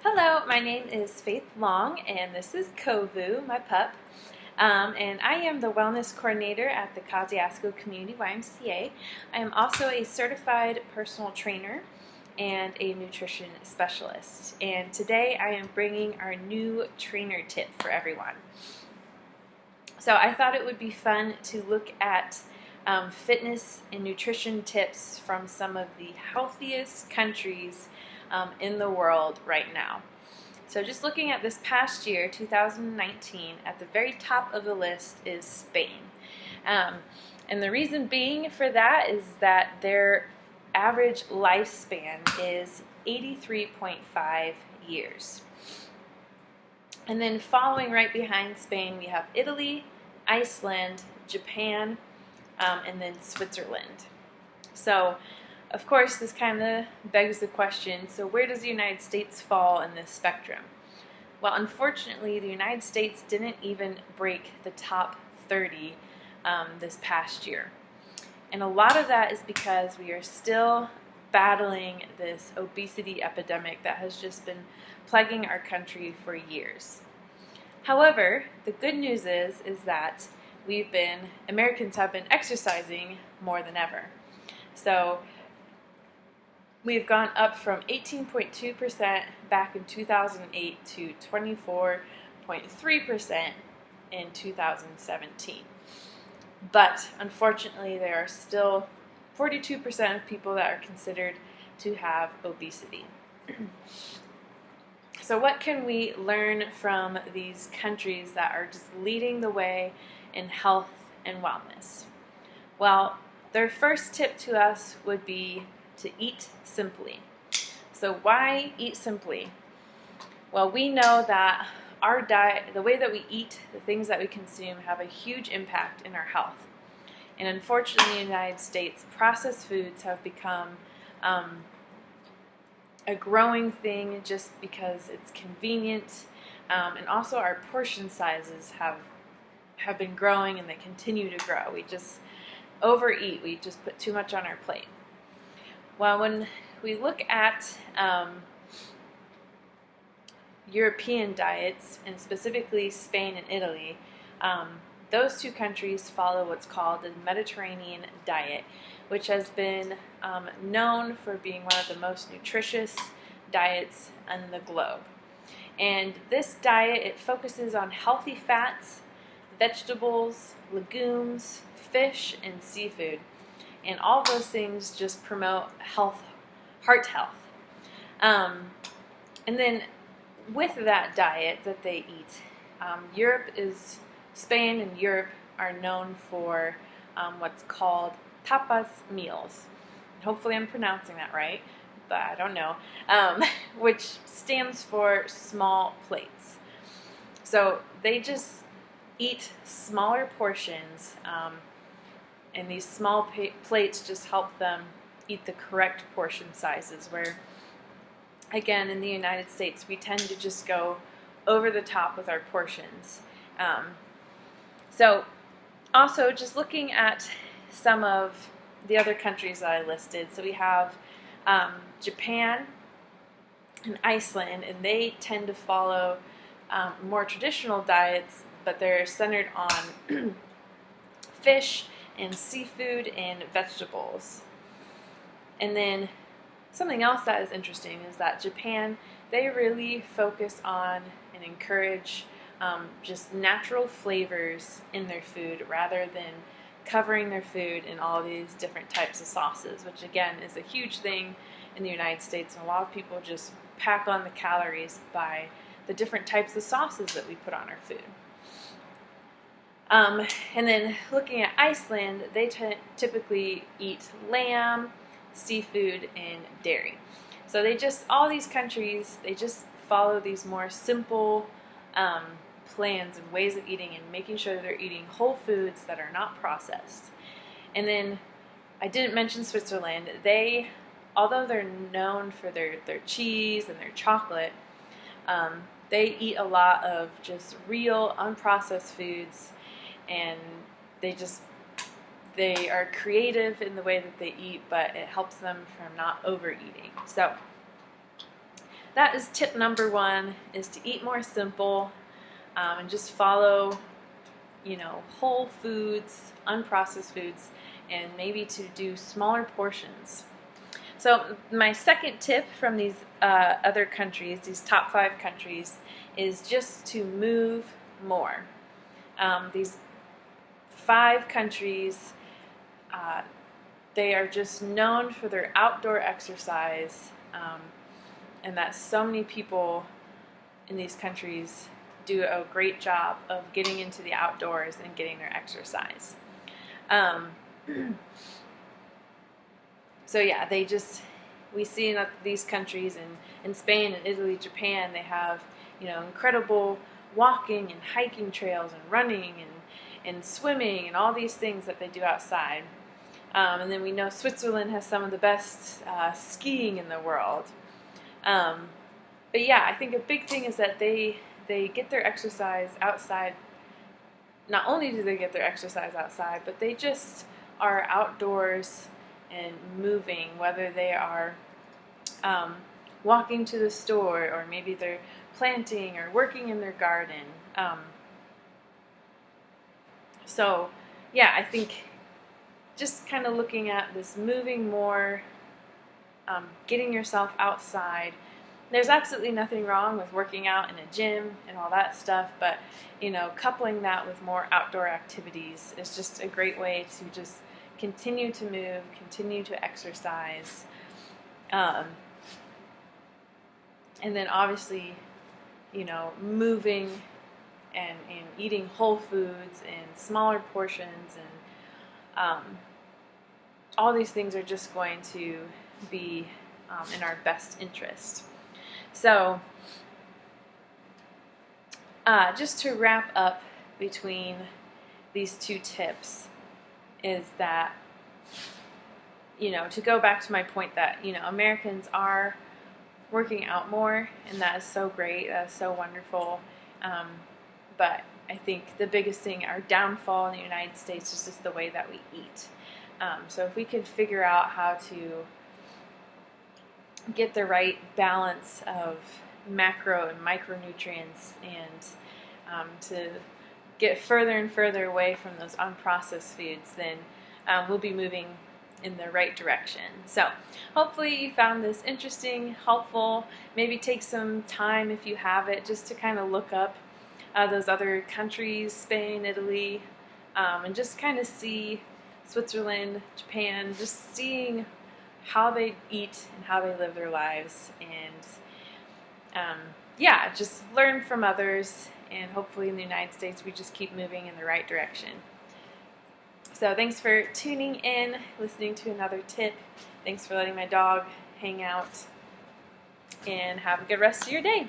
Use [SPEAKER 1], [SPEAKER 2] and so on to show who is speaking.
[SPEAKER 1] Hello, my name is Faith Long, and this is Kovu, my pup. And I am the wellness coordinator at the Kosciuszko Community YMCA. I am also a certified personal trainer and a nutrition specialist. And today I am bringing our new trainer tip for everyone. So I thought it would be fun to look at fitness and nutrition tips from some of the healthiest countries in the world right now. So just looking at this past year, 2019, at the very top of the list is Spain. And the reason being for that is that their average lifespan is 83.5 years. And then following right behind Spain, we have Italy, Iceland, Japan, and then Switzerland. So, of course, this kind of begs the question, so where does the United States fall in this spectrum? Well, unfortunately, the United States didn't even break the top 30 this past year. And a lot of that is because we are still battling this obesity epidemic that has just been plaguing our country for years. However, the good news is that Americans have been exercising more than ever. So we've gone up from 18.2% back in 2008 to 24.3% in 2017. But unfortunately, there are still 42% of people that are considered to have obesity. So what can we learn from these countries that are just leading the way in health and wellness? Well, their first tip to us would be to eat simply. So why eat simply? Well, we know that our diet, the way that we eat, the things that we consume, have a huge impact in our health. And unfortunately, in the United States, processed foods have become a growing thing just because it's convenient, and also our portion sizes have been growing, and they continue to grow. We just overeat. We just put too much on our plate. Well, when we look at European diets, and specifically Spain and Italy, those two countries follow what's called the Mediterranean diet, which has been known for being one of the most nutritious diets on the globe. And this diet, it focuses on healthy fats, vegetables, legumes, fish, and seafood. And all those things just promote health, heart health. And then with that diet that they eat, Spain and Europe are known for what's called tapas meals. Hopefully I'm pronouncing that right, but I don't know, which stands for small plates. So they just eat smaller portions, and these small plates just help them eat the correct portion sizes, where, again, in the United States, we tend to just go over the top with our portions. So also, just looking at some of the other countries that I listed, so we have Japan and Iceland, and they tend to follow more traditional diets, but they're centered on fish and seafood and vegetables. And then something else that is interesting is that Japan, they really focus on and encourage just natural flavors in their food rather than covering their food in all these different types of sauces, which again is a huge thing in the United States, and a lot of people just pack on the calories by the different types of sauces that we put on our food. And then looking at Iceland, they typically eat lamb, seafood, and dairy. So all these countries, they just follow these more simple plans and ways of eating, and making sure that they're eating whole foods that are not processed. And then I didn't mention Switzerland. Although they're known for their cheese and their chocolate, they eat a lot of just real unprocessed foods, and they are creative in the way that they eat, but it helps them from not overeating. So that is tip number one, is to eat more simple, and just follow, whole foods, unprocessed foods, and maybe to do smaller portions. So my second tip from these other countries, these top 5 countries, is just to move more. These 5 countries, they are just known for their outdoor exercise, and that so many people in these countries do a great job of getting into the outdoors and getting their exercise. So yeah, we see in these countries, in Spain and Italy, Japan, they have, incredible walking and hiking trails and running and swimming and all these things that they do outside. And then we know Switzerland has some of the best skiing in the world. But yeah, I think a big thing is that they get their exercise outside. Not only do they get their exercise outside, but they just are outdoors and moving, whether they are walking to the store, or maybe they're planting or working in their garden. So yeah, I think just kind of looking at this moving more, getting yourself outside. There's absolutely nothing wrong with working out in a gym and all that stuff, but coupling that with more outdoor activities is just a great way to just continue to move, continue to exercise. And then obviously, moving and eating whole foods and smaller portions, and all these things are just going to be in our best interest. So just to wrap up between these 2 tips is that, to go back to my point that, Americans are working out more, and that is so great, that is so wonderful. But I think the biggest thing, our downfall in the United States, is just the way that we eat. So if we could figure out how to get the right balance of macro and micronutrients, and to get further and further away from those unprocessed foods, then we'll be moving in the right direction. So hopefully you found this interesting, helpful. Maybe take some time, if you have it, just to kind of look up those other countries, Spain, Italy, and just kind of see Switzerland, Japan, just seeing how they eat and how they live their lives, and yeah, just learn from others, and hopefully in the United States we just keep moving in the right direction. So thanks for tuning in, listening to another tip. Thanks for letting my dog hang out, and have a good rest of your day.